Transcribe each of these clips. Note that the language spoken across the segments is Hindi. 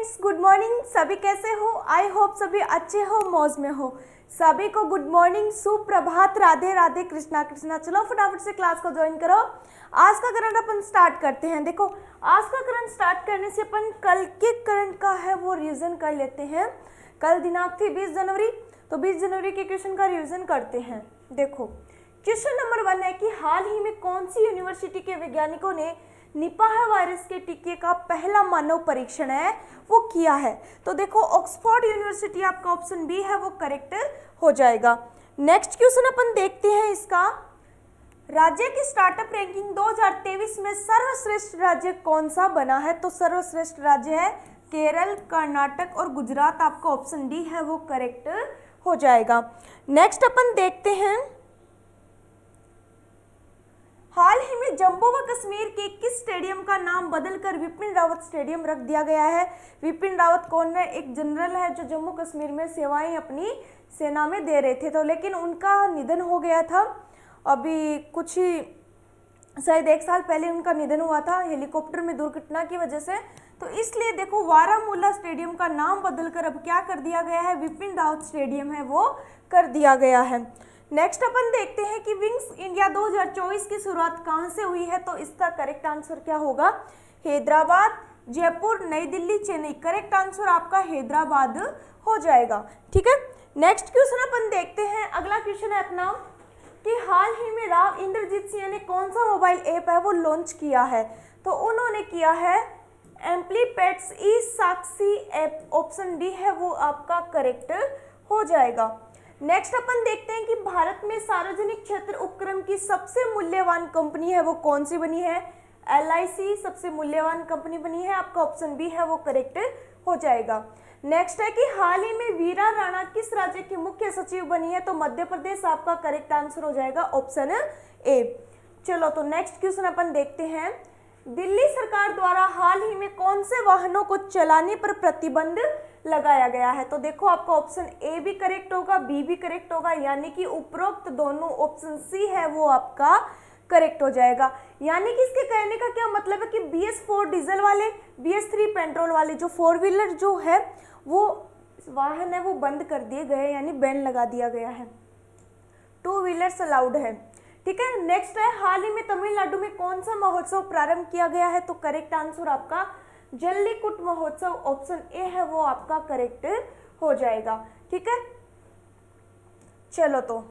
Friends, good morning. सभी कैसे हो? आई होप सभी अच्छे हो, मौज में हो। सभी को गुड मॉर्निंग, सुप्रभात, राधे राधे, कृष्णा कृष्णा। चलो फटाफट से क्लास को ज्वाइन करो। आज का करंट अपन स्टार्ट करते हैं। देखो, आज का करंट स्टार्ट करने से अपन कल के करंट का है वो रिवीजन कर लेते हैं। कल दिनांक थी 20 जनवरी, तो 20 जनवरी के क्वेश्चन का रिवीजन करते हैं। देखो, क्वेश्चन नंबर 1 है कि हाल ही में कौन सी यूनिवर्सिटी के वैज्ञानिकों ने निपाह वायरस के टीके का पहला मानव परीक्षण है वो किया है? तो देखो, ऑक्सफोर्ड यूनिवर्सिटी आपका ऑप्शन बी है वो करेक्ट हो जाएगा। नेक्स्ट क्वेश्चन अपन देखते हैं इसका। राज्य की स्टार्टअप रैंकिंग 2023 में सर्वश्रेष्ठ राज्य कौन सा बना है? तो सर्वश्रेष्ठ राज्य है केरल, कर्नाटक और गुजरात। आपका ऑप्शन डी है वो करेक्ट हो जाएगा। नेक्स्ट अपन देखते हैं, हाल ही में जम्मू व कश्मीर के किस स्टेडियम का नाम बदलकर विपिन रावत स्टेडियम रख दिया गया है? विपिन रावत कौन है? एक जनरल है जो जम्मू कश्मीर में सेवाएं अपनी सेना में दे रहे थे, तो लेकिन उनका निधन हो गया था। अभी कुछ ही शायद 1 साल पहले उनका निधन हुआ था हेलीकॉप्टर में दुर्घटना की वजह से। तो इसलिए देखो, बारामूला स्टेडियम का नाम बदलकर अब क्या कर दिया गया है? विपिन रावत स्टेडियम है वो कर दिया गया है। नेक्स्ट अपन देखते हैं कि विंग्स इंडिया 2024 की शुरुआत कहाँ से हुई है? तो इसका करेक्ट आंसर क्या होगा? हैदराबाद, जयपुर, नई दिल्ली, चेन्नई। करेक्ट आंसर आपका हैदराबाद हो जाएगा। ठीक है, नेक्स्ट क्वेश्चन अपन देखते हैं। अगला क्वेश्चन है अपना कि हाल ही में राव इंद्रजीत सिंह ने कौन सा मोबाइल ऐप है वो लॉन्च किया है? तो उन्होंने किया है एम्प्लीपेट्स ई साक्षी ऐप। ऑप्शन डी है वो आपका करेक्ट हो जाएगा। नेक्स्ट अपन देखते हैं कि भारत में सार्वजनिक क्षेत्र उपक्रम की सबसे मूल्यवान कंपनी है वो कौन सी बनी है? LIC सबसे मूल्यवान कंपनी बनी है। आपका ऑप्शन बी है वो करेक्ट हो जाएगा। नेक्स्ट है कि हाल ही में वीरा राणा किस राज्य की मुख्य सचिव बनी है? तो मध्य प्रदेश। आपका करेक्ट आंसर हो जाएगा ऑप्शन ए। चलो, तो नेक्स्ट क्वेश्चन अपन देखते हैं। दिल्ली सरकार द्वारा हाल ही में कौन से वाहनों को चलाने पर प्रतिबंध लगाया गया है? तो देखो, आपका ऑप्शन ए भी करेक्ट होगा, बी भी करेक्ट होगा, यानी कि उपरोक्त दोनों। ऑप्शन सी है वो आपका करेक्ट हो जाएगा। यानी कि इसके कहने का क्या मतलब है कि BS4 डीजल वाले, BS3 पेट्रोल वाले जो 4 व्हीलर जो है वो वाहन है वो बंद कर दिए गए, यानी बैन लगा दिया गया है। 2 व्हीलर्स अलाउड है। ठीक है, नेक्स्ट है, हाल ही में तमिलनाडु में कौन सा महोत्सव प्रारंभ किया गया है? तो करेक्ट आंसर आपका जल्लीकुट महोत्सव। ऑप्शन ए है वो आपका करेक्ट हो जाएगा। ठीक है, चलो तो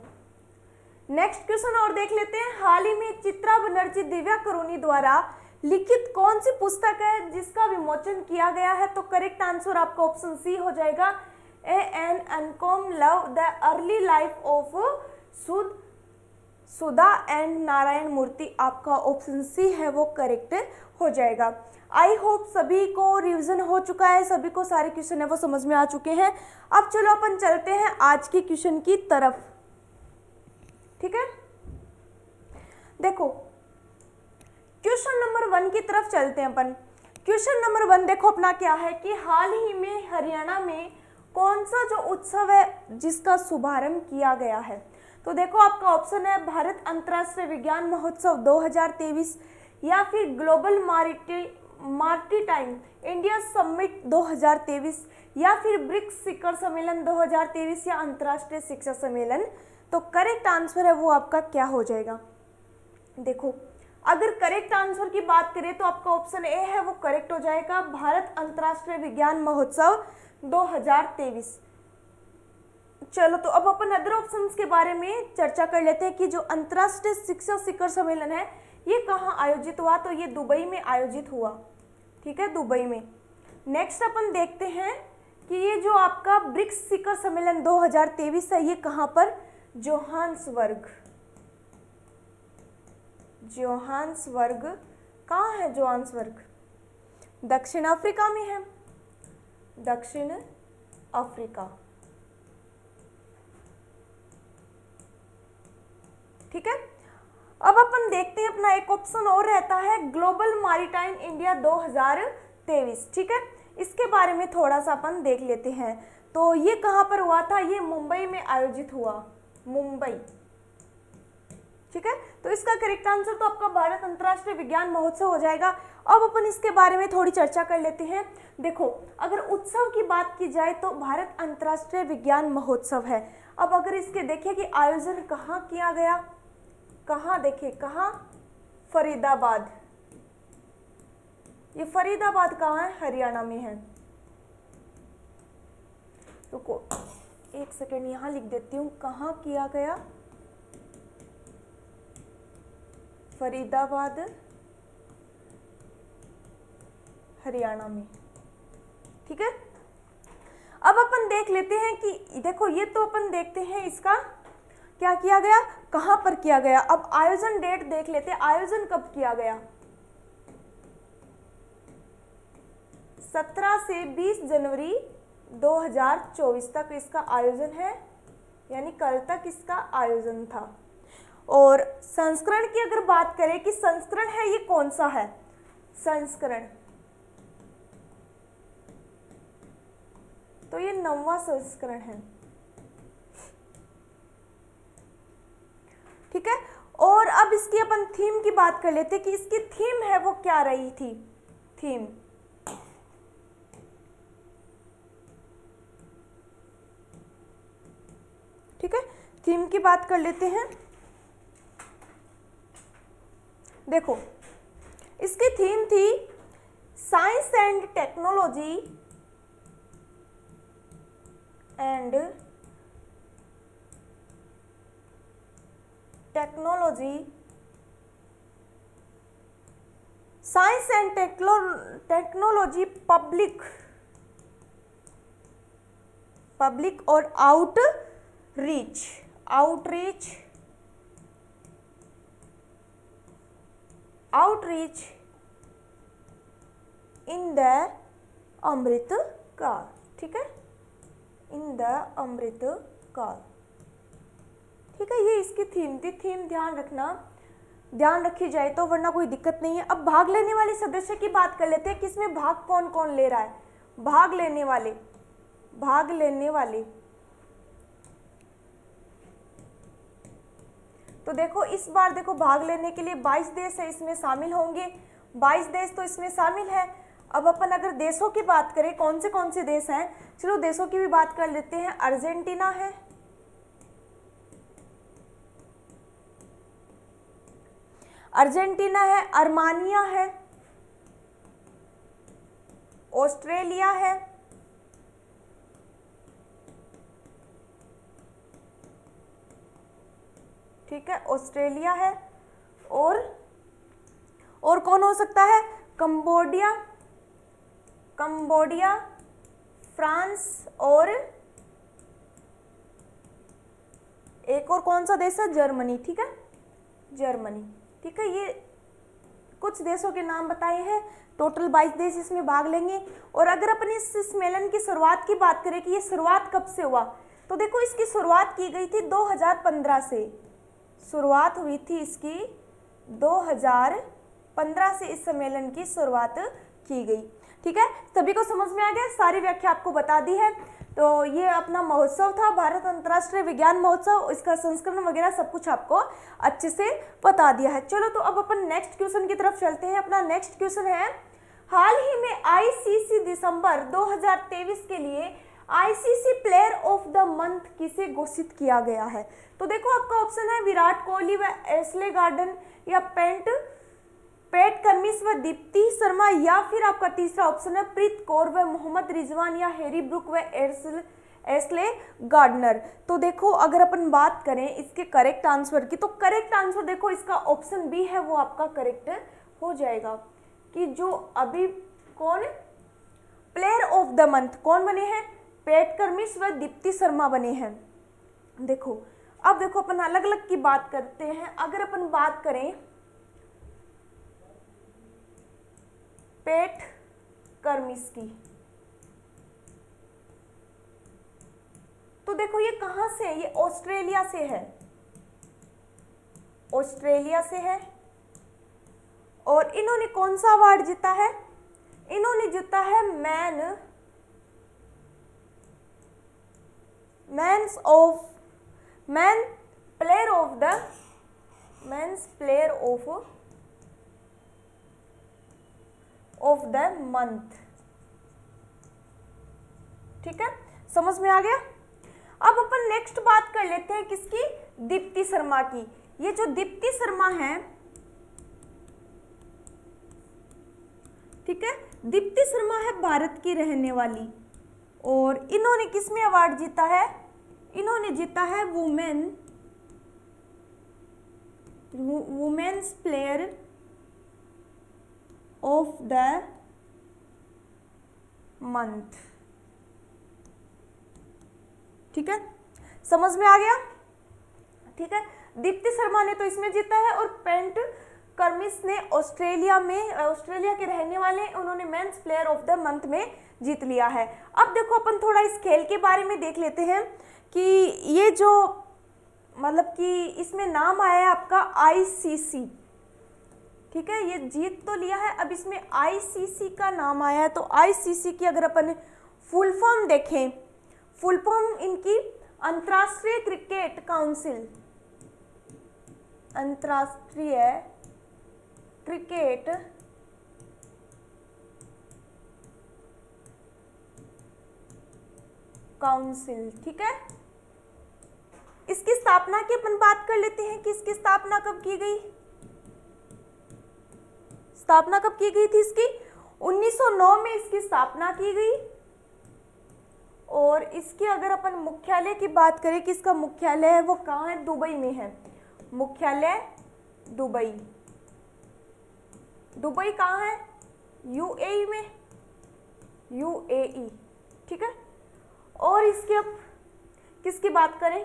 नेक्स्ट क्वेश्चन और देख लेते हैं। हाल ही में चित्रा बनर्जी दिव्या करोनी द्वारा लिखित कौन सी पुस्तक है जिसका विमोचन किया गया है? तो करेक्ट आंसर आपका ऑप्शन सी हो जाएगा, an uncommon love the early life of Sudha and Narayana Murthy. आपका ऑप्शन सी है वो करेक्ट हो जाएगा। आई होप सभी को रिवीजन हो चुका है, सभी को सारे क्वेश्चन है वो समझ में आ चुके हैं। अब चलो अपन चलते हैं आज के क्वेश्चन की तरफ। ठीक है, देखो क्वेश्चन नंबर 1 की तरफ चलते हैं अपन। क्वेश्चन नंबर 1 देखो अपना क्या है कि हाल ही में हरियाणा में कौन सा जो उत्सव है जिसका शुभारंभ किया गया है? तो देखो, आपका ऑप्शन है भारत अंतर्राष्ट्रीय विज्ञान महोत्सव 2023, या फिर ग्लोबल मार्टीटाइम इंडिया समिट 2023, या फिर ब्रिक्स शिखर सम्मेलन 2023, या अंतर्राष्ट्रीय शिक्षा सम्मेलन। तो करेक्ट आंसर है वो आपका क्या हो जाएगा? देखो, अगर करेक्ट आंसर की बात करें तो आपका ऑप्शन ए है वो करेक्ट हो जाएगा, भारत अंतर्राष्ट्रीय विज्ञान महोत्सव 2023। चलो, तो अब अपन अदर ऑप्शंस के बारे में चर्चा कर लेते हैं कि जो अंतर्राष्ट्रीय शिक्षा शिखर सम्मेलन है ये कहाँ आयोजित हुआ? तो ये दुबई में आयोजित हुआ। ठीक है, दुबई में। नेक्स्ट अपन देखते हैं कि ये जो आपका ब्रिक्स शिखर सम्मेलन 2023 है ये कहाँ पर? जोहान्सबर्ग। जोहान्सबर्ग कहाँ है? जोहान्सबर्ग दक्षिण अफ्रीका में है। दक्षिण अफ्रीका। ठीक है, अब अपन देखते हैं अपना एक ऑप्शन और रहता है ग्लोबल मैरीटाइम इंडिया 2023। ठीक है, इसके बारे में थोड़ा सा अपन देख लेते हैं। तो ये कहाँ पर हुआ था? ये मुंबई में आयोजित हुआ, मुंबई। ठीक है, तो इसका करेक्ट आंसर तो आपका भारत अंतर्राष्ट्रीय विज्ञान महोत्सव हो जाएगा। अब अपन इसके बारे में थोड़ी चर्चा कर लेते हैं। देखो, अगर उत्सव की बात की जाए तो भारत अंतर्राष्ट्रीय विज्ञान महोत्सव है। अब अगर इसके देखिए कि आयोजन कहाँ किया गया, कहाँ, देखिए कहाँ, फरीदाबाद। ये फरीदाबाद कहाँ है? हरियाणा में है। रुको एक सेकेंड, यहाँ लिख देती हूँ कहाँ किया गया, फरीदाबाद हरियाणा में। ठीक है, अब अपन देख लेते हैं कि देखो ये तो अपन देखते हैं इसका क्या किया गया, कहां पर किया गया। अब आयोजन डेट देख लेते हैं, आयोजन कब किया गया। 17 से 20 जनवरी 2024 तक इसका आयोजन है, यानी कल तक इसका आयोजन था। और संस्करण की अगर बात करें कि संस्करण है ये कौन सा है, संस्करण, तो ये 9वां संस्करण है। ठीक है, और अब इसकी अपन थीम की बात कर लेते हैं कि इसकी थीम है वो क्या रही थी। थीम, ठीक है, थीम की बात कर लेते हैं। देखो इसकी थीम थी science and technology and technology, science and technology public और आउटरीच इन द अमृत काल। ठीक है, इन द अमृत काल। ठीक है, ये इसकी थीम थी। थीम ध्यान रखी जाए तो, वरना कोई दिक्कत नहीं है। अब भाग लेने वाले सदस्य की बात कर लेते हैं कि इसमें भाग कौन कौन ले रहा है। भाग लेने वाले तो देखो इस बार देखो भाग लेने के लिए 22 देश है इसमें शामिल होंगे। 22 देश तो इसमें शामिल है। अब अपन अगर देशों की बात करें कौन से देश हैं, चलो देशों की भी बात कर लेते हैं। अर्जेंटीना है, अर्मानिया है, ऑस्ट्रेलिया है, ठीक है, ऑस्ट्रेलिया है, और कौन हो सकता है, कंबोडिया, फ्रांस, और एक और कौन सा देश है, जर्मनी। ठीक है, जर्मनी। ठीक है, ये कुछ देशों के नाम बताए हैं। टोटल 22 देश इसमें भाग लेंगे। और अगर अपन इस सम्मेलन की शुरुआत की बात करें कि ये शुरुआत कब से हुआ, तो देखो इसकी शुरुआत की गई थी 2015 से। शुरुआत हुई थी इसकी 2015 से इस सम्मेलन की शुरुआत की गई। ठीक है, सभी को समझ में आ गया, सारी व्याख्या आपको बता दी है। तो ये अपना महोत्सव था भारत अंतर्राष्ट्रीय विज्ञान महोत्सव, इसका संस्करण वगैरह सब कुछ आपको अच्छे से बता दिया है। चलो तो अब अपन नेक्स्ट क्वेश्चन की तरफ चलते हैं। अपना नेक्स्ट क्वेश्चन है, हाल ही में आईसीसी दिसंबर 2023 के लिए ICC player of the month किसे घोषित किया गया है। तो देखो आपका ऑप्शन है विराट कोहली व एशले गार्डन, या पैट कमिंस व दीप्ति शर्मा, या फिर आपका तीसरा ऑप्शन है प्रीत कौर व मोहम्मद रिजवान, या हैरी ब्रूक व एशले गार्डनर। तो देखो अगर अपन बात करें इसके करेक्ट आंसर की, तो करेक्ट आंसर देखो इसका ऑप्शन बी है, वो आपका करेक्ट हो जाएगा। कि जो अभी कौन प्लेयर ऑफ द मंथ कौन बने हैं, पैट कमिंस व दीप्ति शर्मा बने हैं। देखो अब देखो अपन अलग अलग की बात करते हैं। अगर अपन बात करें पैट कमिंस की, तो देखो ये कहां से है, ये ऑस्ट्रेलिया से है, और इन्होंने कौन सा अवार्ड जीता है, इन्होंने जीता है man player of the men's player of the month. ठीक है, समझ में आ गया। अब अपन नेक्स्ट बात कर लेते हैं किसकी, दीप्ति शर्मा की। ये जो दीप्ति शर्मा है, ठीक है, दीप्ति शर्मा है भारत की रहने वाली, और इन्होंने किसमें अवार्ड जीता है, इन्होंने जीता है women's player of the month. ठीक है, समझ में आ गया। ठीक है, दीप्ति शर्मा ने तो इसमें जीता है, और पेंट कर्मिस ने ऑस्ट्रेलिया के रहने वाले, उन्होंने men's player of the month में जीत लिया है। अब देखो अपन थोड़ा इस खेल के बारे में देख लेते हैं कि ये जो मतलब कि इसमें नाम आया है आपका आईसीसी। ठीक है, ये जीत तो लिया है, अब इसमें आईसीसी का नाम आया है। तो आईसीसी की अगर अपन फुल फॉर्म देखें, फुल फॉर्म इनकी अंतर्राष्ट्रीय क्रिकेट काउंसिल, अंतर्राष्ट्रीय क्रिकेट काउंसिल। ठीक है, इसकी स्थापना की अपन बात कर लेते हैं कि इसकी स्थापना कब की गई, स्थापना कब की गई थी इसकी, 1909 में इसकी स्थापना की गई। और इसकी अगर अपन मुख्यालय की बात करें कि इसका मुख्यालय है वो कहाँ है, दुबई में है, मुख्यालय दुबई। दुबई कहाँ है, यूएई में, यूएई। ठीक है, और इसके अब किसकी बात करें,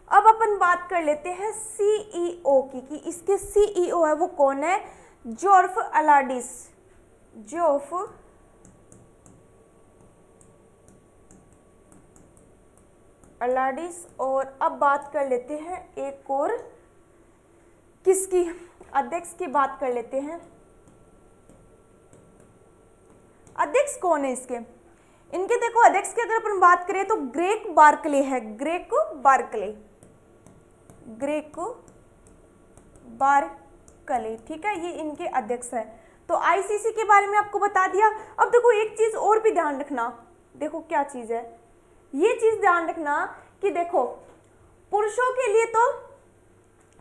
अब अपन बात कर लेते हैं सीईओ की, कि इसके सीईओ है वो कौन है, जोर्फ अलाडिस, जोर्फ अलाडिस। और अब बात कर लेते हैं एक और किसकी, अध्यक्ष की बात कर लेते हैं। अध्यक्ष कौन है इसके, इनके देखो अध्यक्ष की अगर अपन बात करें तो ग्रेग बार्कले है, ग्रेग बार्कले, ग्रेग बार्कले। ठीक है, ये इनके अध्यक्ष है। तो आईसीसी के बारे में आपको बता दिया। अब देखो एक चीज और भी ध्यान रखना, देखो क्या चीज है, ये चीज ध्यान रखना कि देखो पुरुषों के लिए तो,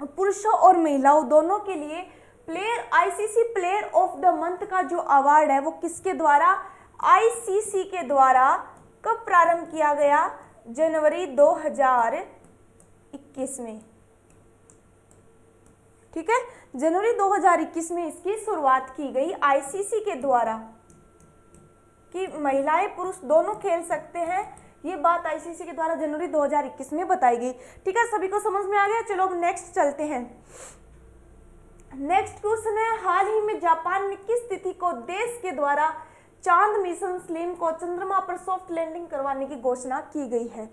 पुरुषों और महिलाओं दोनों के लिए player, ICC player of the month का जो अवार्ड है वो किसके द्वारा, आईसीसी के द्वारा कब प्रारंभ किया गया, जनवरी 2021 में। ठीक है, जनवरी 2021 में इसकी शुरुआत की गई आईसीसी के द्वारा, कि महिलाएं पुरुष दोनों खेल सकते हैं, ये बात आईसीसी के द्वारा जनवरी 2021 में बताई गई। ठीक है, सभी को समझ में आ गया। चलो अब नेक्स्ट चलते हैं। नेक्स्ट क्वेश्चन है, हाल ही में जापान में किस तिथि को देश के द्वारा चांद मिशन स्लिम को चंद्रमा पर सॉफ्ट लैंडिंग करवाने की घोषणा की गई है।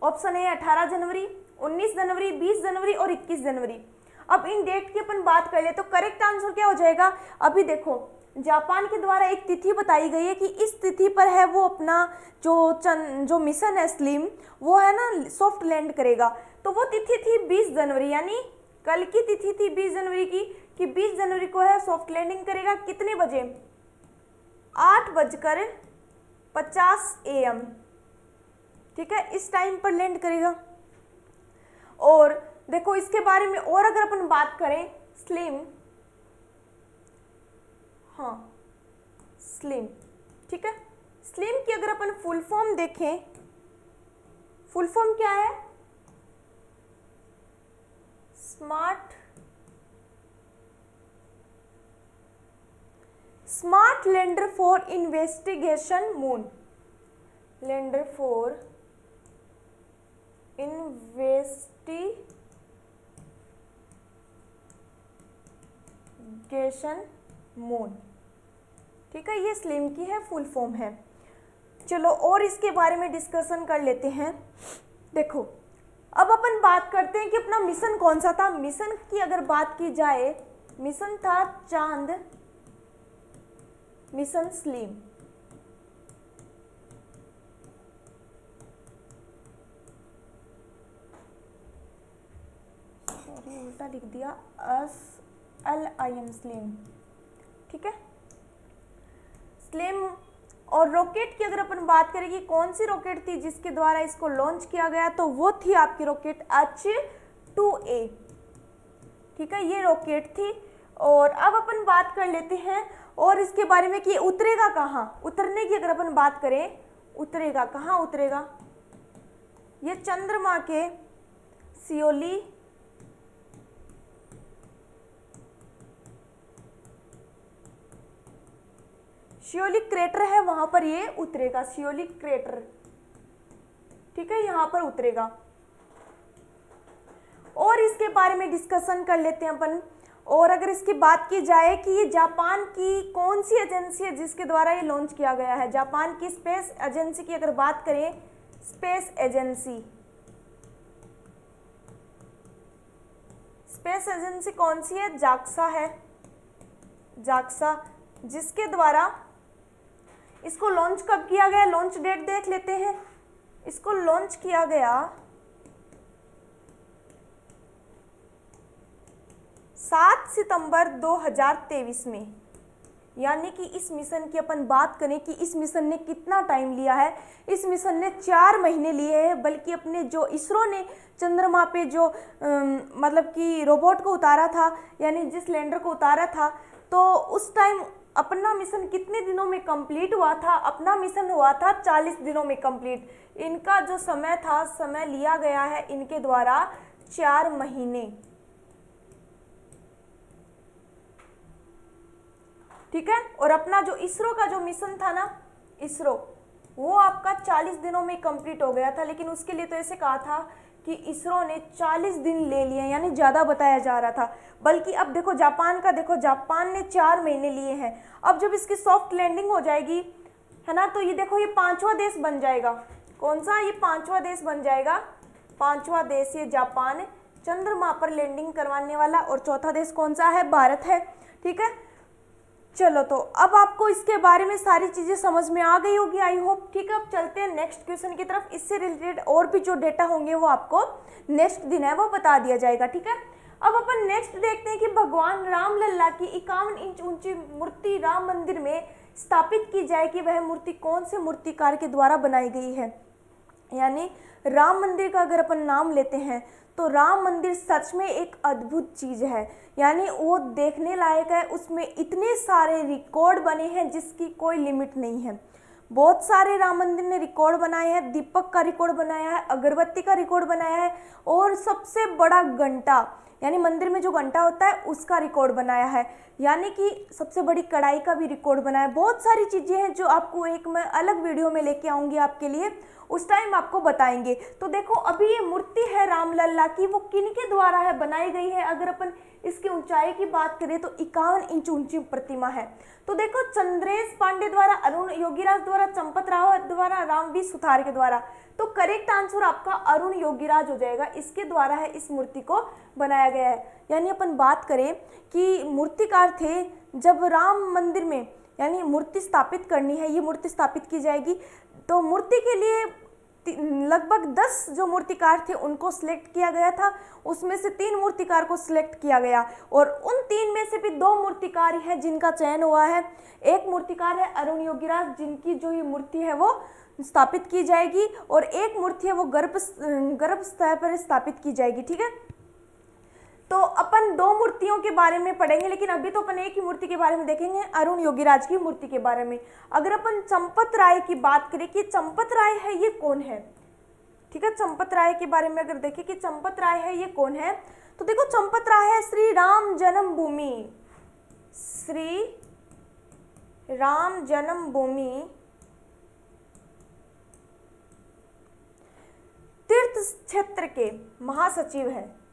ऑप्शन ए 18 जनवरी, 19 जनवरी, 20 जनवरी और 21 जनवरी। अब इन डेट की अपन बात कर ले तो करेक्ट आंसर क्या हो जाएगा, अभी देखो जापान के द्वारा एक तिथि बताई गई है कि इस तिथि पर है वो अपना जो मिशन है स्लिम, वो है ना सॉफ्ट लैंड करेगा। तो वो तिथि थी 20 जनवरी, यानी कल की तिथि थी 20 जनवरी की, कि 20 जनवरी को है सॉफ्ट लैंडिंग करेगा। कितने बजे, 8:50 AM। ठीक है, इस टाइम पर लैंड करेगा। और देखो इसके बारे में और अगर अपन बात करें स्लिम, हाँ स्लिम, ठीक है, स्लिम की अगर अपन फुल फॉर्म देखें, फुल फॉर्म क्या है, smart lander for investigation moon, lander for investigation moon. ठीक है, ये स्लिम की है फुल फॉर्म है। चलो और इसके बारे में डिस्कशन कर लेते हैं। देखो अब अपन बात करते हैं कि अपना मिशन कौन सा था। मिशन की अगर बात की जाए, मिशन था चांद मिशन स्लिम। उल्टा लिख दिया, SLIM, स्लिम, ठीक है, स्लिम। और रॉकेट की अगर अपन बात करें कि कौन सी रॉकेट थी जिसके द्वारा इसको लॉन्च किया गया, तो वो थी आपकी रॉकेट H-2A, ठीक है, ये रॉकेट थी। और अब अपन बात कर लेते हैं और इसके बारे में कि उतरेगा कहाँ। उतरने की अगर अपन बात करें, उतरेगा कहाँ, उतरेगा ये चंद्रमा के सियोली क्रेटर है, वहां पर ये उतरेगा, सियोली क्रेटर, ठीक है, यहां पर उतरेगा। और इसके बारे में डिस्कशन कर लेते हैं अपन। और अगर इसकी बात की जाए कि ये जापान की कौन सी एजेंसी है जिसके द्वारा ये लॉन्च किया गया है, जापान की स्पेस एजेंसी की अगर बात करें, स्पेस एजेंसी कौन सी है, जाक्सा है, जाक्सा, जिसके द्वारा इसको लॉन्च कब किया गया, लॉन्च डेट देख लेते हैं। इसको लॉन्च किया गया 7 सितंबर 2023 में। यानी कि इस मिशन की अपन बात करें कि इस मिशन ने कितना टाइम लिया है, इस मिशन ने 4 महीने लिए हैं। बल्कि अपने जो इसरो ने चंद्रमा पे जो मतलब कि रोबोट को उतारा था, यानी जिस लैंडर को उतारा था, तो उस टाइम अपना मिशन कितने दिनों में कंप्लीट हुआ था, अपना मिशन हुआ था 40 दिनों में कंप्लीट। इनका जो समय था, समय लिया गया है इनके द्वारा 4 महीने, ठीक है। और अपना जो इसरो का जो मिशन था ना, इसरो, वो आपका 40 दिनों में कंप्लीट हो गया था। लेकिन उसके लिए तो ऐसे कहा था कि इसरो ने 40 दिन ले लिए, यानी ज़्यादा बताया जा रहा था। बल्कि अब देखो जापान का, देखो जापान ने 4 महीने लिए हैं। अब जब इसकी सॉफ्ट लैंडिंग हो जाएगी, है ना, तो ये देखो ये 5वां देश बन जाएगा। कौन सा, ये 5वां देश बन जाएगा, 5वां देश ये जापान चंद्रमा पर लैंडिंग करवाने वाला। और चौथा देश कौन सा है, भारत है, ठीक है। चलो, तो अब आपको इसके बारे में सारी चीज़ें समझ में आ गई होगी, आई होप, ठीक है। अब चलते हैं नेक्स्ट क्वेश्चन की तरफ। इससे रिलेटेड और भी जो डेटा होंगे वो आपको नेक्स्ट दिन है वो बता दिया जाएगा, ठीक है। अब अपन नेक्स्ट देखते हैं कि भगवान रामलला की 51 इंच ऊंची मूर्ति राम मंदिर में स्थापित की जाए कि वह मूर्ति कौन से मूर्तिकार के द्वारा बनाई गई है। यानी राम मंदिर का अगर अपन नाम लेते हैं तो राम मंदिर सच में एक अद्भुत चीज़ है, यानी वो देखने लायक है। उसमें इतने सारे रिकॉर्ड बने हैं जिसकी कोई लिमिट नहीं है। बहुत सारे राम मंदिर ने रिकॉर्ड बनाए हैं, दीपक का रिकॉर्ड बनाया है, अगरबत्ती का रिकॉर्ड बनाया है, और सबसे बड़ा घंटा, यानी मंदिर में जो घंटा होता है उसका रिकॉर्ड बनाया है, यानी कि सबसे बड़ी कढ़ाई का भी रिकॉर्ड बनाया है। बहुत सारी चीज़ें हैं जो आपको एक मैं अलग वीडियो में लेके आऊँगी आपके लिए, उस टाइम आपको बताएंगे। तो देखो अभी ये मूर्ति है रामलला की, वो किनके द्वारा है बनाई गई है। अगर अपन इसकी ऊंचाई की बात करें तो 51 इंच ऊंची प्रतिमा है। तो देखो चंद्रेश पांडे द्वारा, अरुण योगीराज द्वारा, चंपत राव द्वारा, रामवी सुथार के द्वारा। तो करेक्ट आंसर आपका अरुण योगीराज हो जाएगा, इसके द्वारा है इस मूर्ति को बनाया गया है। यानी अपन बात करें कि मूर्तिकार थे जब राम मंदिर में, यानी मूर्ति स्थापित करनी है, ये मूर्ति स्थापित की जाएगी, तो मूर्ति के लिए लगभग 10 जो मूर्तिकार थे उनको सिलेक्ट किया गया था। उसमें से 3 मूर्तिकार को सिलेक्ट किया गया, और उन 3 में से भी 2 मूर्तिकार हैं जिनका चयन हुआ है। एक मूर्तिकार है अरुण योगीराज, जिनकी जो ये मूर्ति है वो स्थापित की जाएगी, और एक मूर्ति है वो गर्भ स्तर पर स्थापित की जाएगी, ठीक है। तो अपन 2 मूर्तियों के बारे में पढ़ेंगे, लेकिन अभी तो अपन एक ही मूर्ति के बारे में देखेंगे, अरुण योगीराज की मूर्ति के बारे में। अगर अपन चंपत राय की बात करें कि चंपत राय है ये कौन है, ठीक है, चंपत राय के बारे में अगर देखें कि चंपत राय है ये कौन है, तो देखो चंपत राय है श्री राम जन्मभूमि, श्री राम जन्मभूमि तीर्थ क्षेत्र के महासचिव है,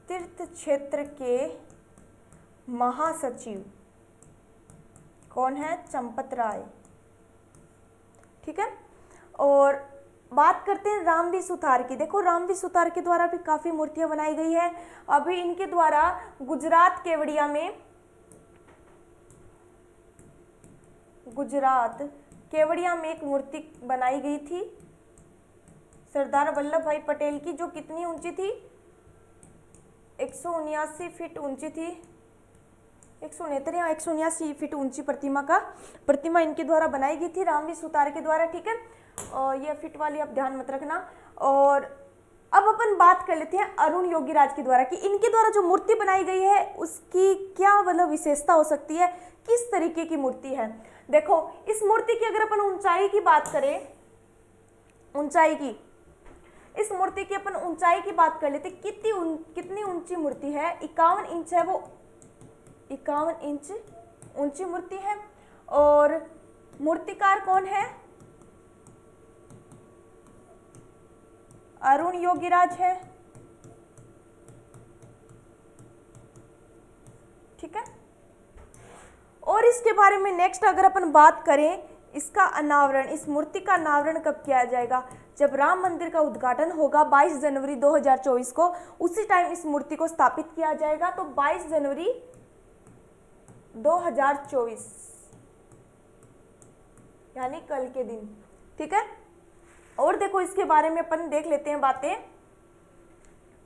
तीर्थ क्षेत्र के महासचिव कौन है, चंपत राय, ठीक है। और बात करते हैं रामवी सुथार की। देखो रामवी सुथार के द्वारा भी काफ़ी मूर्तियां बनाई गई है। अभी इनके द्वारा गुजरात केवड़िया में, गुजरात केवड़िया में एक मूर्ति बनाई गई थी सरदार वल्लभ भाई पटेल की, जो कितनी ऊंची थी, 179 फीट ऊंची थी, 169 या 179 फीट ऊंची प्रतिमा इनके द्वारा बनाई गई थी, रामवी सुतार के द्वारा। ठीक है, और ये फीट वाली आप ध्यान मत रखना। और अब अपन बात कर लेते हैं अरुण योगीराज के द्वारा कि इनके द्वारा जो मूर्ति बनाई गई है उसकी क्या मतलब विशेषता हो सकती है, किस तरीके की मूर्ति है। देखो इस मूर्ति की अगर अपन ऊंचाई की बात करें, ऊंचाई की, इस मूर्ति की अपन ऊंचाई की बात कर लेते, कितनी ऊंची मूर्ति है, 51 इंच है, वो 51 इंच ऊंची मूर्ति है। और मूर्तिकार कौन है, अरुण योगीराज है। ठीक है, और इसके बारे में नेक्स्ट अगर अपन बात करें, इसका अनावरण, इस मूर्ति का अनावरण कब किया जाएगा, जब राम मंदिर का उद्घाटन होगा 22 जनवरी 2024 को, उसी टाइम इस मूर्ति को स्थापित किया जाएगा। तो 22 जनवरी 2024 यानी कल के दिन। ठीक है, और देखो इसके बारे में अपन देख लेते हैं बातें,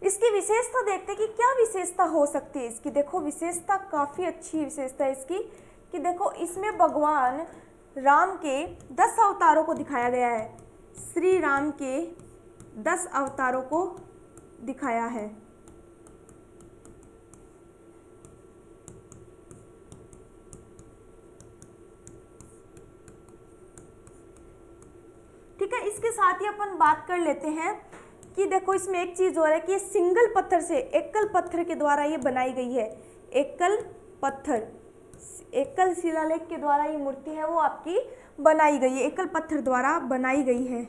इसकी विशेषता देखते हैं कि क्या विशेषता हो सकती है इसकी। देखो विशेषता काफी अच्छी विशेषता है इसकी कि देखो इसमें भगवान राम के 10 अवतारों को दिखाया गया है, श्री राम के 10 अवतारों को दिखाया है। ठीक है, इसके साथ ही अपन बात कर लेते हैं कि देखो इसमें एक चीज और है कि सिंगल पत्थर से, एकल पत्थर के द्वारा ये बनाई गई है, एकल पत्थर, एकल शिलालेख के द्वारा ये मूर्ति है वो आपकी बनाई गई है, एकल पत्थर द्वारा बनाई गई है।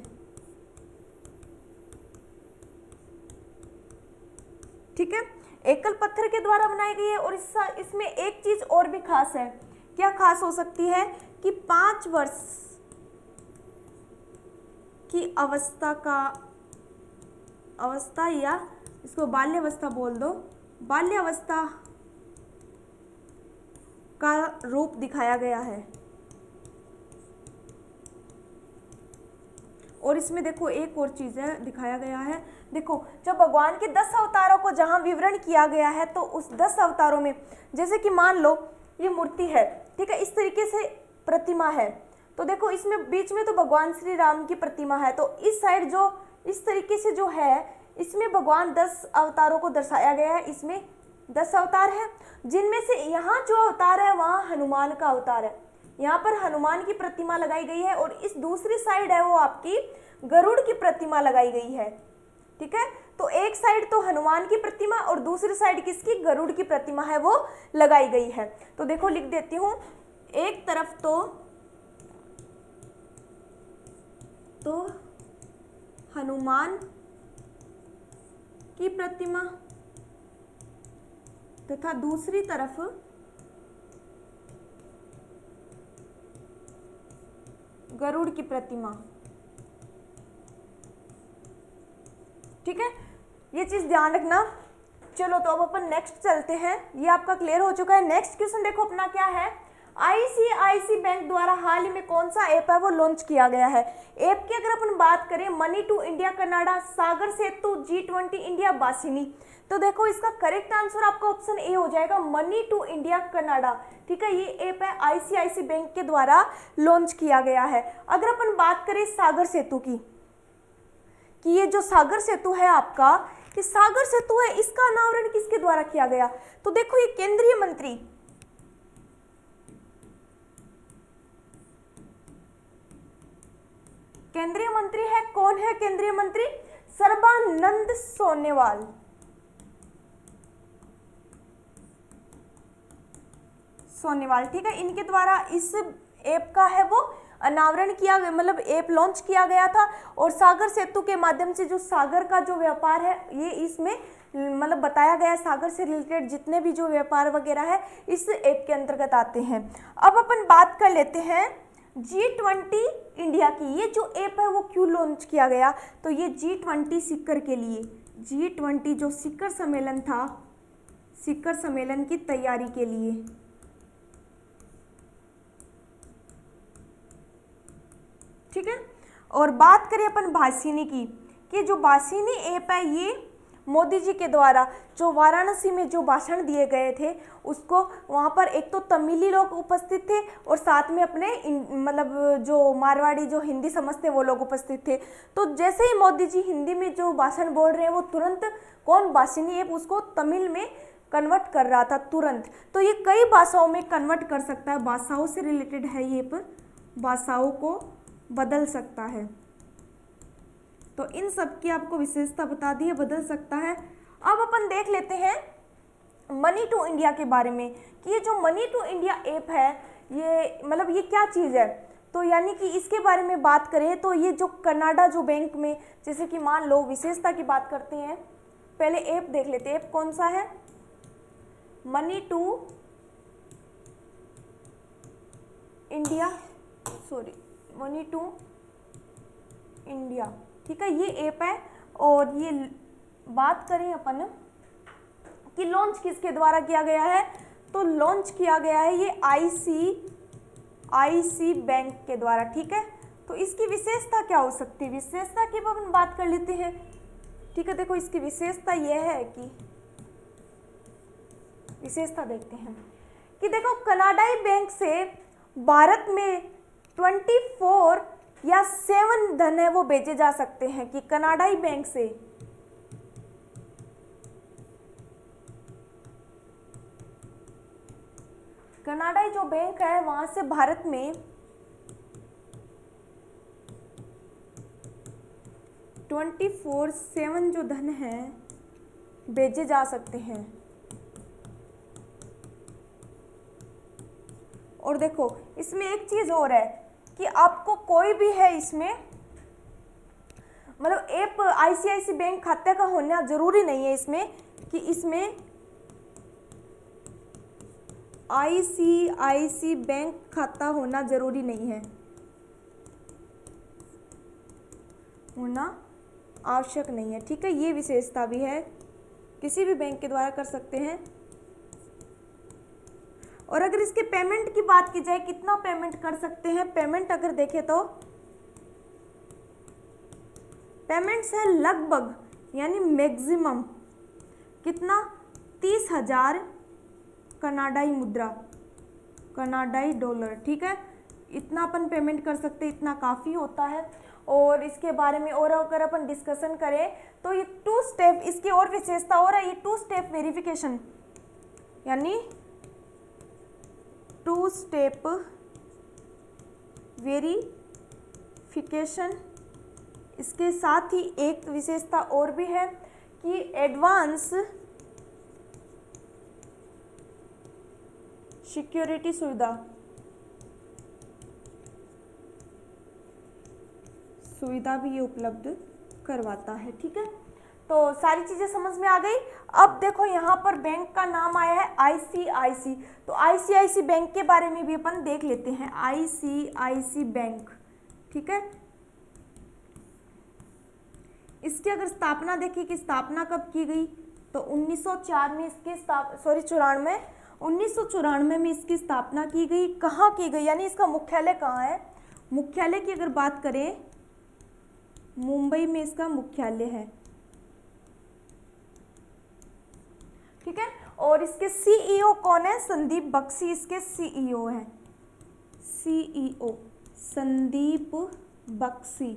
ठीक है, एकल पत्थर के द्वारा बनाई गई है। और इसमें एक चीज और भी खास है, क्या खास हो सकती है कि 5 वर्ष की अवस्था या इसको बाल्यावस्था बोल दो, बाल्यावस्था का रूप दिखाया गया है। और इसमें देखो एक और चीज है दिखाया गया है, देखो जब भगवान के 10 अवतारों को जहां विवरण किया गया है तो उस 10 अवतारों में जैसे कि मान लो ये मूर्ति है, ठीक है, इस तरीके से प्रतिमा है, तो देखो इसमें बीच में तो भगवान श्री राम की प्रतिमा है, तो इस साइड जो इस तरीके से जो है इसमें भगवान 10 अवतारों को दर्शाया गया है, इसमें 10 अवतार है, जिनमें से यहाँ जो अवतार है वहाँ हनुमान का अवतार है, यहाँ पर हनुमान की प्रतिमा लगाई गई है। और इस दूसरी साइड है वो आपकी गरुड़ की प्रतिमा लगाई गई है। ठीक है, तो एक साइड तो हनुमान की प्रतिमा और दूसरी साइड किसकी, गरुड़ की प्रतिमा है वो लगाई गई है। तो देखो लिख देती हूँ, एक तरफ तो हनुमान की प्रतिमा तथा दूसरी तरफ गरुड़ की प्रतिमा। ठीक है, ये चीज ध्यान रखना। चलो तो अब अपन नेक्स्ट चलते हैं, ये आपका क्लियर हो चुका है। नेक्स्ट क्वेश्चन देखो अपना क्या है, आईसीआईसी बैंक द्वारा हाल ही में कौन सा ऐप है वो लॉन्च किया गया है। ऐप की अगर अपन बात करें, money to India Canada, Sagar Setu, G20 India, बासिनी। तो देखो इसका करेक्ट आंसर आपका ऑप्शन ए हो जाएगा, मनी टू इंडिया कनाडा। ठीक है, ये ऐप है आईसीआईसी बैंक के द्वारा लॉन्च किया गया है। अगर अपन बात करें सागर सेतु की, कि ये जो सागर सेतु है आपका, ये सागर सेतु है, इसका अनावरण किसके द्वारा किया गया, तो देखो ये केंद्रीय मंत्री है, कौन है केंद्रीय मंत्री, सर्बानंद सोनोवाल। ठीक है, इनके द्वारा इस ऐप का है वो अनावरण किया गया, मतलब ऐप लॉन्च किया गया था। और सागर सेतु के माध्यम से जो सागर का जो व्यापार है ये इसमें मतलब बताया गया है, सागर से रिलेटेड जितने भी जो व्यापार वगैरह है इस ऐप के अंतर्गत आते हैं। अब अपन बात कर लेते हैं G20 इंडिया की। ये जो ऐप है वो क्यों लॉन्च किया गया, तो ये G20 शिखर के लिए, G20 जो शिखर सम्मेलन था, शिखर सम्मेलन की तैयारी के लिए। ठीक है, और बात करें अपन भाषिनी की, कि जो भाषिनी ऐप है ये मोदी जी के द्वारा जो वाराणसी में जो भाषण दिए गए थे उसको वहाँ पर एक तो तमिली लोग उपस्थित थे और साथ में अपने मतलब जो मारवाड़ी जो हिंदी समझते वो लोग उपस्थित थे। तो जैसे ही मोदी जी हिंदी में जो भाषण बोल रहे हैं वो तुरंत कौन भाषिनी ऐप उसको तमिल में कन्वर्ट कर रहा था तुरंत। तो ये कई भाषाओं में कन्वर्ट कर सकता है, भाषाओं से रिलेटेड है ये पर, भाषाओं को बदल सकता है। तो इन सब की आपको विशेषता बता दी है, बदल सकता है। अब अपन देख लेते हैं मनी टू इंडिया के बारे में कि ये जो मनी टू इंडिया ऐप है ये मतलब ये क्या चीज़ है। तो यानी कि इसके बारे में बात करें तो ये जो कनाडा जो बैंक में जैसे कि मान लो विशेषता की बात करते हैं, पहले ऐप देख लेते हैं। ऐप कौन सा है? Money to India, sorry money to India, ठीक है, ये ऐप है। और ये बात करें अपन कि लॉन्च किसके द्वारा किया गया है, तो लॉन्च किया गया है ये आईसी बैंक के द्वारा, ठीक है। तो इसकी विशेषता क्या हो सकती है, विशेषता की अपन बात कर लेते हैं, ठीक है। देखो इसकी विशेषता यह है कि विशेषता देखते हैं कि देखो कनाडाई बैंक से भारत में 24 या 7 धन है वो भेजे जा सकते हैं कि कनाडाई बैंक से कनाडाई जो बैंक है वहां से भारत में 24/7 जो धन है भेजे जा सकते हैं। और देखो इसमें एक चीज और है कि आपको कोई भी है इसमें मतलब ऐप आईसीआईसी बैंक खाते का होना जरूरी नहीं है इसमें कि इसमें आईसीआईसी बैंक खाता होना जरूरी नहीं है, होना आवश्यक नहीं है, ठीक है। ये विशेषता भी है, किसी भी बैंक के द्वारा कर सकते हैं। और अगर इसके पेमेंट की बात की जाए कितना पेमेंट कर सकते हैं, पेमेंट अगर देखें तो पेमेंट्स है लगभग यानी मैक्सिमम कितना 30,000 कनाडाई मुद्रा, कनाडाई डॉलर, ठीक है। इतना अपन पेमेंट कर सकते हैं, इतना काफ़ी होता है। और इसके बारे में और अगर अपन डिस्कशन करें तो ये 2 स्टेप इसकी और विशेषता और है, ये 2 स्टेप वेरिफिकेशन यानी 2 स्टेप वेरिफिकेशन। इसके साथ ही एक विशेषता और भी है कि एडवांस सिक्योरिटी सुविधा भी ये उपलब्ध करवाता है, ठीक है। तो सारी चीजें समझ में आ गई। अब देखो यहाँ पर बैंक का नाम आया है आईसीआईसी, तो आईसीआईसी बैंक के बारे में भी अपन देख लेते हैं। आईसीआईसी बैंक, ठीक है। इसकी अगर स्थापना देखिए कि स्थापना कब की गई, तो 1904 में इसकी 1994 में इसकी स्थापना की गई। कहाँ की गई यानी इसका मुख्यालय कहाँ है, मुख्यालय की अगर बात करें मुंबई में इसका मुख्यालय है, ठीक है। और इसके सीईओ कौन है, संदीप बख्शी इसके सीईओ हैं, सीईओ संदीप बख्शी,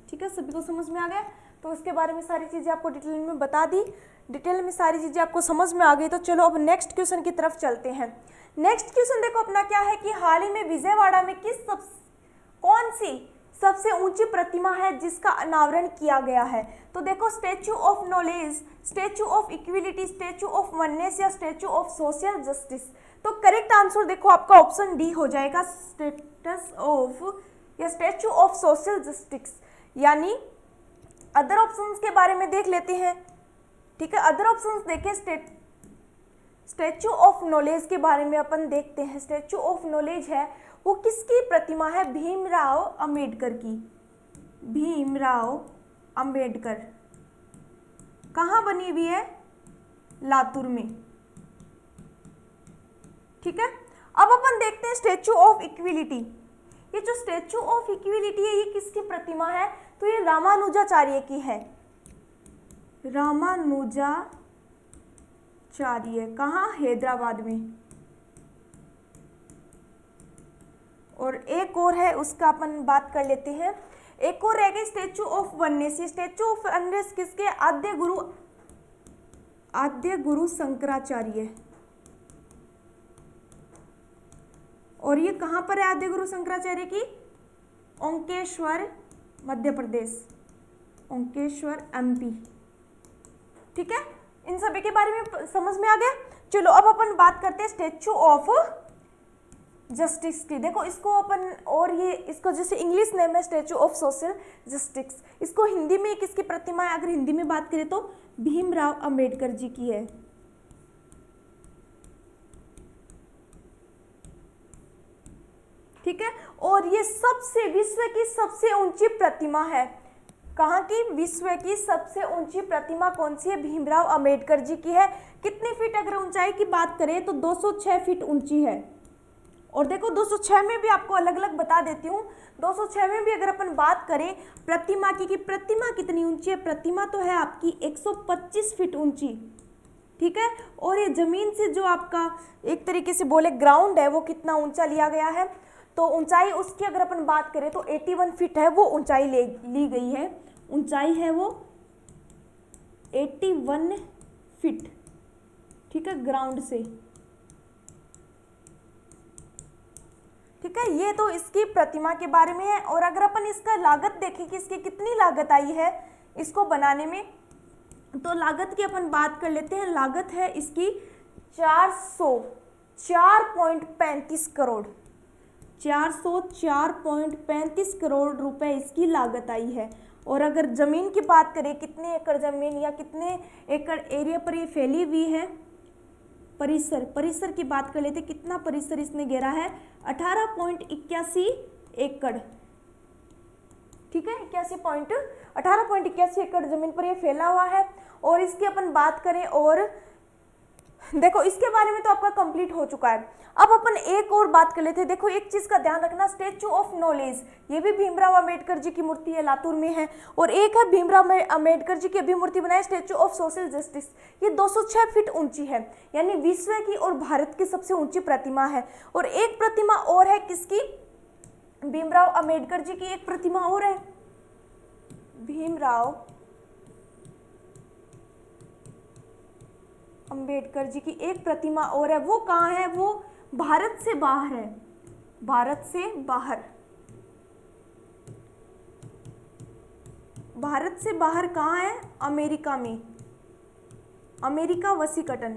ठीक है। सभी को समझ में आ गया। तो इसके बारे में सारी चीज़ें आपको डिटेल में बता दी, डिटेल में सारी चीज़ें आपको समझ में आ गई। तो चलो अब नेक्स्ट क्वेश्चन की तरफ चलते हैं। नेक्स्ट क्वेश्चन देखो अपना क्या है कि हाल ही में विजयवाड़ा में कौन सी सबसे ऊंची प्रतिमा है जिसका अनावरण किया गया है। तो देखो statue of knowledge, statue of equality, statue of oneness या स्टैचू ऑफ सोशल जस्टिस। तो करेक्ट आंसर देखो आपका ऑप्शन डी हो जाएगा, स्टेटस ऑफ या स्टैचू ऑफ सोशल जस्टिस। यानी अदर ऑप्शंस के बारे में देख लेते हैं, ठीक है। अदर ऑप्शंस देखें, स्टैचू ऑफ नॉलेज के बारे में अपन देखते हैं। स्टैचू ऑफ नॉलेज है वो किसकी प्रतिमा है, भीमराव अंबेडकर की, भीमराव अंबेडकर। कहाँ बनी हुई है, लातूर में, ठीक है। अब अपन देखते हैं स्टैचू ऑफ इक्विलिटी। ये जो स्टैचू ऑफ इक्विलिटी है ये किसकी प्रतिमा है? तो ये रामानुजाचार्य की है, रामानुजाचार्य। कहाँ? हैदराबाद में। और एक और है, उसका अपन बात कर लेते हैं। एक और रह गई स्टैचू ऑफ वननेस। ये स्टैचू ऑफ वननेस किसके? आद्य गुरु शंकराचार्य। और ये कहाँ पर है आद्य गुरु शंकराचार्य की? ओंकेश्वर, मध्य प्रदेश, ओंकेश्वर एमपी। ठीक है, इन सभी के बारे में समझ में आ गया। चलो अब अपन बात करते हैं स्टैचू ऑफ जस्टिस की। देखो इसको अपन, और ये इसको जैसे इंग्लिश नेम है स्टैचू ऑफ सोशल जस्टिस, इसको हिंदी में किसकी प्रतिमा है? अगर हिंदी में बात करें तो भीमराव अंबेडकर जी की है। ठीक है, और ये विश्व की सबसे ऊंची प्रतिमा है। कहाँ की? विश्व की सबसे ऊंची प्रतिमा कौन सी है? भीमराव अंबेडकर जी की है। कितनी फीट? अगर ऊंचाई की बात करें तो 206 फीट ऊंची है। और देखो 206 में भी आपको अलग अलग बता देती हूँ। 206 में भी अगर अपन बात करें प्रतिमा की कि प्रतिमा कितनी ऊंची है, प्रतिमा तो है आपकी 125 फीट ऊंची। ठीक है, और ये जमीन से जो आपका एक तरीके से बोले ग्राउंड है वो कितना ऊंचा लिया गया है? तो ऊंचाई उसकी अगर अपन बात करें तो 81 फीट है, वो ऊंचाई ली गई है। ऊंचाई है वो 81 फीट। ठीक है, ग्राउंड से। ठीक है, ये तो इसकी प्रतिमा के बारे में है। और अगर अपन इसका लागत देखें कि इसकी कितनी लागत आई है इसको बनाने में, तो लागत की अपन बात कर लेते हैं। लागत है इसकी 404.35 करोड़, 404.35 करोड़ रुपए इसकी लागत आई है। और अगर जमीन की बात करें, कितने एकड़ जमीन या कितने एकड़ एरिया पर ये फैली हुई है? परिसर की बात कर लेते, कितना परिसर इसने घेरा है? 18.81 एकड़। ठीक है, 18.81 एकड़ जमीन पर ये फैला हुआ है। और इसकी अपन बात करें, और देखो इसके बारे में तो आपका कंप्लीट हो चुका है। अब अपन एक और बात कर लेते हैं। देखो एक चीज का ध्यान रखना, स्टैचू ऑफ नॉलेज, ये भी भीमराव अंबेडकर जी की मूर्ति है, लातूर में है। और एक है भीमराव अंबेडकर जी की अभी मूर्ति बनाई स्टैचू ऑफ सोशल जस्टिस, ये 206 फीट ऊंची है, यानी विश्व की और भारत की सबसे ऊंची प्रतिमा है। और एक प्रतिमा और है किसकी? भीमराव अंबेडकर जी की एक प्रतिमा और है, भीमराव अंबेडकर जी की एक प्रतिमा और है। वो कहाँ है? वो भारत से बाहर है, भारत से बाहर। भारत से बाहर कहाँ है? अमेरिका में, अमेरिका वाशिंगटन।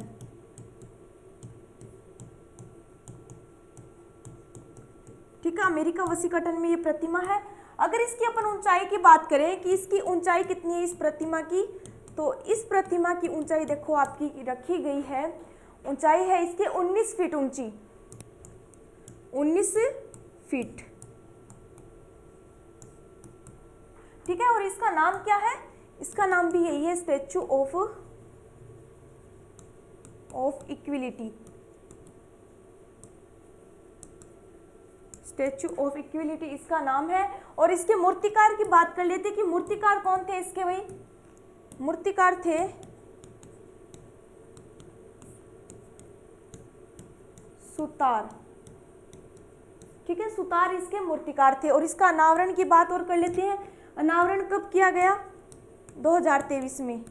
ठीक है, अमेरिका वाशिंगटन में ये प्रतिमा है। अगर इसकी अपन ऊंचाई की बात करें कि इसकी ऊंचाई कितनी है इस प्रतिमा की, तो इस प्रतिमा की ऊंचाई देखो आपकी रखी गई है, ऊंचाई है इसकी 19 फीट ऊंची, 19 फीट। ठीक है, और इसका नाम क्या है? इसका नाम भी यही है, statue of equality, statue of equality इसका नाम है। और इसके मूर्तिकार की बात कर लेते कि मूर्तिकार कौन थे इसके? भाई मूर्तिकार थे सुतार। ठीक है, सुतार इसके मूर्तिकार थे। और इसका अनावरण की बात और कर लेते हैं। अनावरण कब किया गया? 2023 में,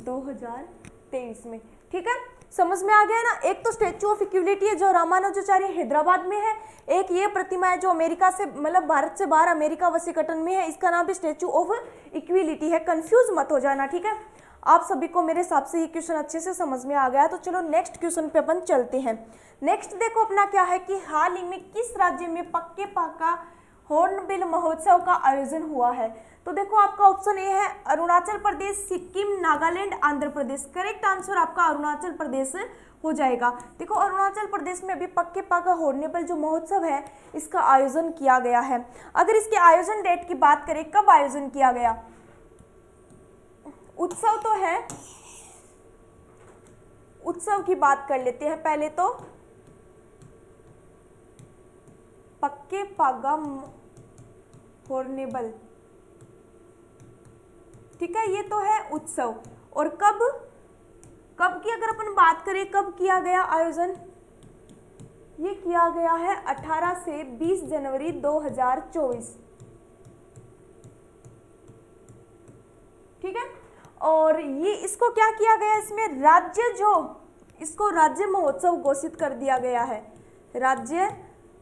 2023 में। ठीक है, समझ में आ गया ना। एक तो स्टैचू ऑफ इक्विलिटी है जो रामानुजाचार्य हैदराबाद में है, एक ये प्रतिमा है जो अमेरिका से मतलब भारत से बाहर अमेरिका वाशिंगटन में है, इसका नाम भी स्टैचू ऑफ इक्विलिटी है। कंफ्यूज मत हो जाना। ठीक है, आप सभी को मेरे हिसाब से ये क्वेश्चन अच्छे से समझ में आ गया। तो चलो नेक्स्ट क्वेश्चन पे अपन चलते हैं। नेक्स्ट देखो अपना क्या है कि हाल ही में किस राज्य में पक्के पाका हॉर्नबिल महोत्सव का आयोजन हुआ है? तो देखो आपका ऑप्शन ए है अरुणाचल प्रदेश, सिक्किम, नागालैंड, आंध्र प्रदेश। करेक्ट आंसर आपका अरुणाचल प्रदेश हो जाएगा। देखो अरुणाचल प्रदेश में अभी पक्के पाका हॉर्नबिल जो महोत्सव है इसका आयोजन किया गया है। अगर इसके आयोजन डेट की बात करें, कब आयोजन किया गया? उत्सव तो है, उत्सव की बात कर लेते हैं पहले तो। पक्के पागा हॉर्नेबल, ठीक है, ये तो है उत्सव। और कब कब की अगर अपन बात करें, कब किया गया आयोजन, ये किया गया है 18 से 20 जनवरी 2024, ठीक है। और ये इसको क्या किया गया, इसमें राज्य जो इसको राज्य महोत्सव घोषित कर दिया गया है, राज्य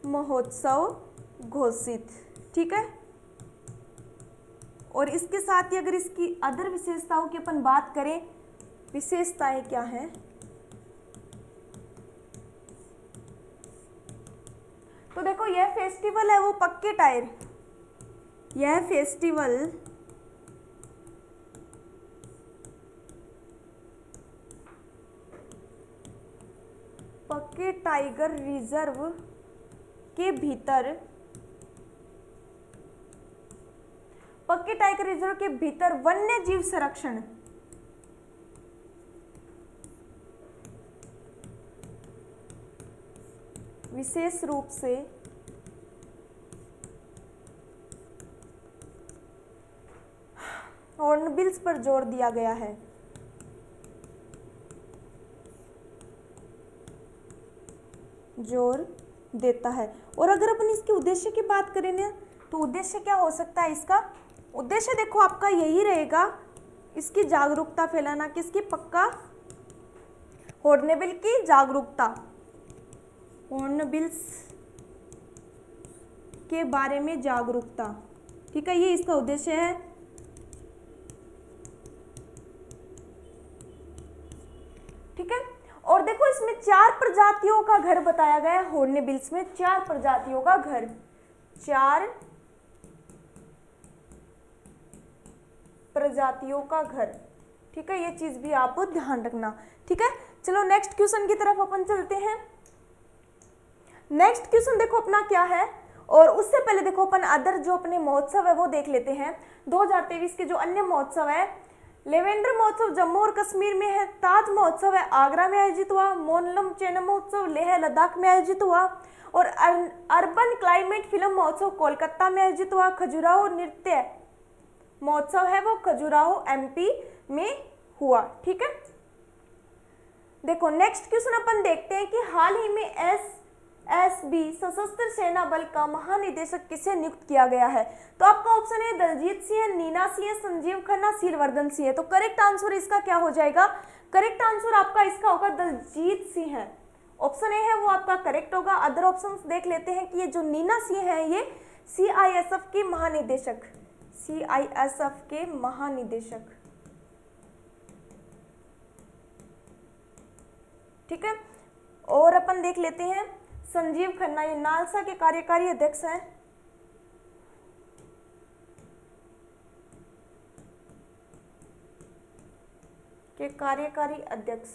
महोत्सव घोषित, ठीक है। और इसके साथ ही अगर इसकी अदर विशेषताओं की अपन बात करें, विशेषताएं क्या हैं, तो देखो यह फेस्टिवल है वो पक्के टायर, यह फेस्टिवल पक्के टाइगर रिजर्व के भीतर, पक्के टाइगर रिजर्व के भीतर वन्य जीव संरक्षण, विशेष रूप से हॉर्नबिल्स पर जोर दिया गया है, जोर देता है। और अगर अपन इसके उद्देश्य की बात करें ना, तो उद्देश्य क्या हो सकता है इसका, उद्देश्य देखो आपका यही रहेगा, इसकी जागरूकता फैलाना, किसकी, पक्का हॉर्नबिल की जागरूकता, हॉर्नबिल्स के बारे में जागरूकता, ठीक है, ये इसका उद्देश्य है। ठीक है, और देखो इसमें 4 प्रजातियों का घर बताया गया है, हॉर्नबिल्स में 4 प्रजातियों का घर, 4 प्रजातियों का घर, ठीक है, ये चीज भी आप ध्यान रखना, ठीक है। चलो नेक्स्ट क्वेश्चन की तरफ अपन चलते हैं। नेक्स्ट क्वेश्चन देखो अपना क्या है, और उससे पहले देखो अपन अदर जो अपने महोत्सव है वो देख लेते हैं। 2023 के जो अन्य महोत्सव है, लेवेंडर महोत्सव जम्मू और कश्मीर में है, ताज महोत्सव है आगरा में आयोजित हुआ, मोनलम चेना महोत्सव लेह लद्दाख में आयोजित हुआ, और अर्बन क्लाइमेट फिल्म महोत्सव कोलकाता में आयोजित हुआ, खजुराहो नृत्य महोत्सव है वो खजुराहो एमपी में हुआ, ठीक है। देखो नेक्स्ट क्वेश्चन अपन देखते हैं कि हाल ही में एसएसबी सशस्त्र सेना बल का महानिदेशक किसे नियुक्त किया गया है, तो आपका ऑप्शन है दलजीत सिंह, नीना सिंह, संजीव खन्ना, शीलवर्धन सिंह, तो करेक्ट आंसर इसका क्या हो जाएगा, करेक्ट आंसर आपका इसका होगा दलजीत सिंह है, ऑप्शन ए है वो आपका करेक्ट होगा। अदर ऑप्शंस देख लेते हैं कि ये जो नीना सिंह है ये सीआईएसएफ के महानिदेशक, सीआईएसएफ के महानिदेशक, ठीक है। और अपन देख लेते हैं संजीव खन्ना, ये नालसा के कार्यकारी अध्यक्ष हैं, के कार्यकारी अध्यक्ष।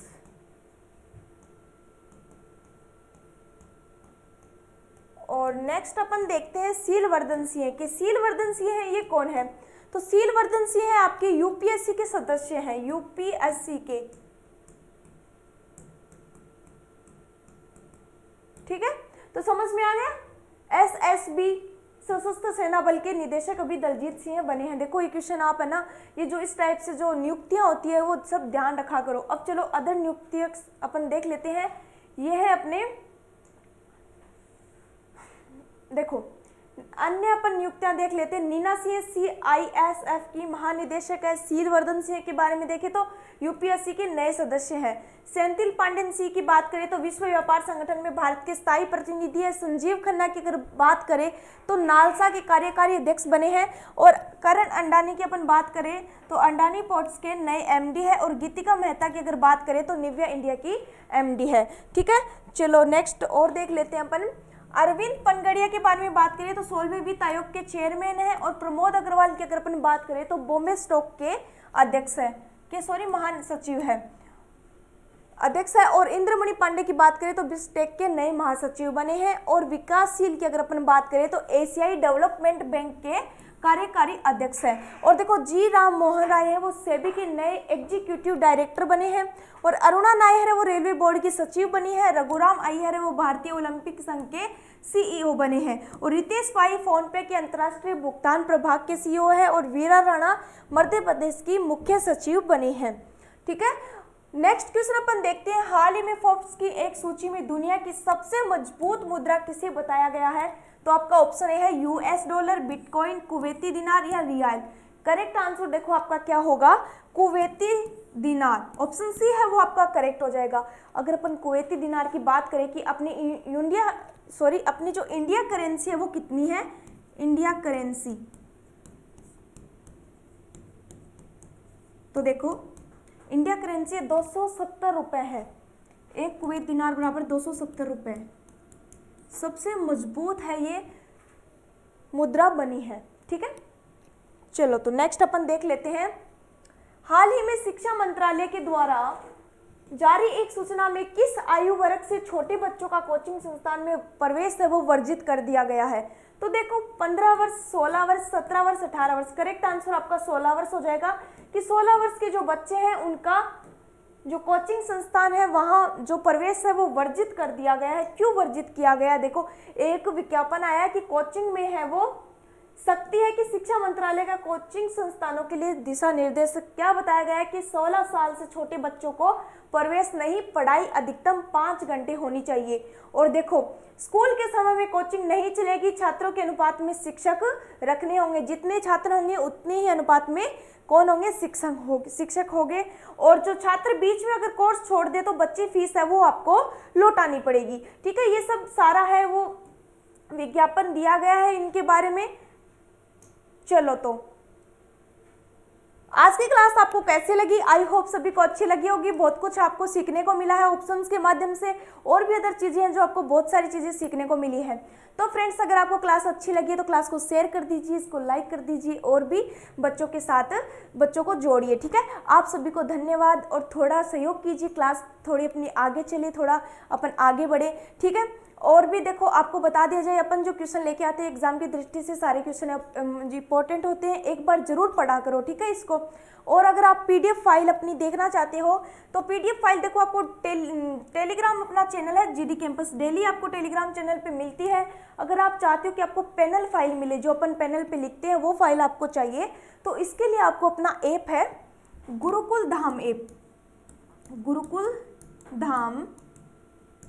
और नेक्स्ट अपन देखते हैं शीलवर्धन सिंह के, शीलवर्धन सिंह है ये कौन है, तो शीलवर्धन सिंह है आपके यूपीएससी के सदस्य हैं, यूपीएससी के, ठीक है। तो समझ में आ गया, एसएसबी सशस्त्र सेना बल के निदेशक अभी दलजीत सिंह बने हैं। देखो ये क्वेश्चन आप है ना, ये जो इस टाइप से जो नियुक्तियां होती है वो सब ध्यान रखा करो। अब चलो अदर नियुक्तियां अपन देख लेते हैं, ये है अपने, देखो अन्य अपन नियुक्तियां देख लेते हैं। नीना सिंह सीआईएसएफ की महानिदेशक है, शीलवर्धन सिंह के बारे में देखें तो यूपीएससी के नए सदस्य हैं। सेंथिल पांडेन सिंह की बात करें तो विश्व व्यापार संगठन में भारत के स्थायी प्रतिनिधि है। संजीव खन्ना की अगर बात करें तो नालसा के कार्यकारी अध्यक्ष बने हैं। और करण अंडानी की अपन बात करें तो अंडानी पोर्ट्स के नए एमडी है। और गीतिका मेहता की अगर बात करें तो निविया इंडिया की एमडी है, ठीक है। चलो नेक्स्ट और देख लेते हैं अपन। अरविंद पनगड़िया के बारे में बात करें तो 16वें वित्त आयोग के चेयरमैन है। और प्रमोद अग्रवाल की अगर अपन बात करें तो बॉम्बे स्टॉक के अध्यक्ष है, महासचिव है, अध्यक्ष है। और इंद्रमणि पांडे की बात करें तो बिस्टेक के नए महासचिव बने हैं। और विकासशील की अगर अपन बात करें तो एशियाई डेवलपमेंट बैंक के कार्यकारी अध्यक्ष है। और देखो जी राम मोहन राय है वो सेबी के नए एग्जीक्यूटिव डायरेक्टर बने हैं। और अरुणा नायर है वो रेलवे बोर्ड की सचिव बनी है। रघुराम अय्यर है वो भारतीय ओलंपिक संघ के सीईओ बने हैं। और रितेश पाई फोन पे के अंतर्राष्ट्रीय भुगतान प्रभाग के सीईओ है। और वीरा राणा मध्य प्रदेश की मुख्य सचिव बनी है। ठीक है, नेक्स्ट क्वेश्चन अपन देखते हैं। हाल ही में फोर्ब्स की एक सूची में दुनिया की सबसे मजबूत मुद्रा किसे बताया गया है? तो आपका ऑप्शन ए है यूएस डॉलर, बिटकॉइन, कुवैती दिनार या रियाल। करेक्ट आंसर देखो आपका क्या होगा, कुवैती दिनार। ऑप्शन सी है वो आपका करेक्ट हो जाएगा। अगर अपन कुवैती दिनार की बात करें कि अपनी जो इंडिया करेंसी है वो कितनी है, इंडिया करेंसी, तो देखो इंडिया करेंसी 270 रुपये है। एक कुवैत दिनार बराबर 270 रुपये। सबसे मजबूत है ये मुद्रा बनी है। ठीक है, चलो तो नेक्स्ट अपन देख लेते हैं। हाल ही में शिक्षा मंत्रालय के द्वारा जारी एक सूचना में किस आयु वर्ग से छोटे बच्चों का कोचिंग संस्थान में प्रवेश है वो वर्जित कर दिया गया है? तो देखो 15 वर्ष, 16 वर्ष, 17 वर्ष, 18 वर्ष। करेक्ट आंसर आपका 16 वर्ष हो जाएगा कि 16 वर्ष के जो बच्चे हैं उनका जो कोचिंग संस्थान है वहाँ जो प्रवेश है वो वर्जित कर दिया गया है। क्यों वर्जित किया गया है? देखो एक विज्ञापन आया कि कोचिंग में है वो सख्ती है कि शिक्षा मंत्रालय का कोचिंग संस्थानों के लिए दिशा निर्देश क्या बताया गया है कि 16 साल से छोटे बच्चों को प्रवेश नहीं, पढ़ाई अधिकतम 5 घंटे होनी चाहिए। और देखो स्कूल के समय में कोचिंग नहीं चलेगी, छात्रों के अनुपात में शिक्षक रखने होंगे। जितने छात्र होंगे उतने ही अनुपात में कौन होंगे, शिक्षक होंगे। और जो छात्र बीच में अगर कोर्स छोड़ दे तो बच्ची फीस है वो आपको लौटानी पड़ेगी। ठीक है, ये सब सारा है वो विज्ञापन दिया गया है इनके बारे में। चलो तो आज की क्लास आपको कैसी लगी? आई होप सभी को अच्छी लगी होगी। बहुत कुछ आपको सीखने को मिला है ऑप्शंस के माध्यम से, और भी अदर चीजें हैं जो आपको बहुत सारी चीजें सीखने को मिली है। तो फ्रेंड्स अगर आपको क्लास अच्छी लगी है तो क्लास को शेयर कर दीजिए, इसको लाइक कर दीजिए और भी बच्चों के साथ बच्चों को जोड़िए। ठीक है, आप सभी को धन्यवाद और थोड़ा सहयोग कीजिए, क्लास थोड़ी अपनी आगे चले, थोड़ा अपन आगे बढ़े। ठीक है, और भी देखो आपको बता दिया जाए अपन जो क्वेश्चन लेके आते हैं एग्जाम की दृष्टि से सारे क्वेश्चन इंपॉर्टेंट होते हैं, एक बार जरूर पढ़ा करो। ठीक है इसको। और अगर आप पीडीएफ फाइल अपनी देखना चाहते हो तो पीडीएफ फाइल देखो आपको टेलीग्राम अपना चैनल है जीडी कैंपस, डेली आपको टेलीग्राम चैनल पे मिलती है। अगर आप चाहते हो कि आपको पैनल फाइल मिले, जो अपन पैनल पे लिखते हैं वो फाइल आपको चाहिए, तो इसके लिए आपको अपना ऐप है गुरुकुल धाम ऐप, गुरुकुल धाम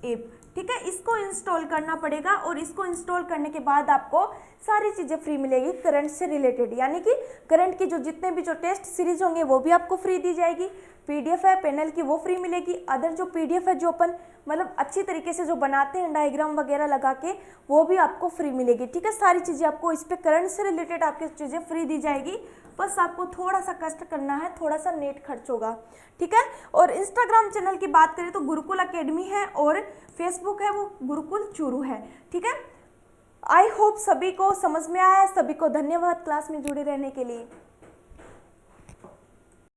ऐप। ठीक है, इसको इंस्टॉल करना पड़ेगा और इसको इंस्टॉल करने के बाद आपको सारी चीज़ें फ्री मिलेगी करंट से रिलेटेड, यानी कि करंट की जो जितने भी जो टेस्ट सीरीज होंगे वो भी आपको फ्री दी जाएगी। पीडीएफ है पैनल की वो फ्री मिलेगी। अदर जो पीडीएफ है जो अपन मतलब अच्छी तरीके से जो बनाते हैं डायग्राम वगैरह लगा के वो भी आपको फ्री मिलेगी। ठीक है, सारी चीज़ें आपको इस पर करंट से रिलेटेड आपकी चीज़ें फ्री दी जाएगी। बस आपको थोड़ा सा कष्ट करना है, थोड़ा सा नेट खर्च होगा। ठीक है, और इंस्टाग्राम चैनल की बात करें तो गुरुकुल अकेडमी है और फेसबुक है वो गुरुकुल चूरू है। ठीक है, आई होप सभी को समझ में आया है। सभी को धन्यवाद क्लास में जुड़े रहने के लिए।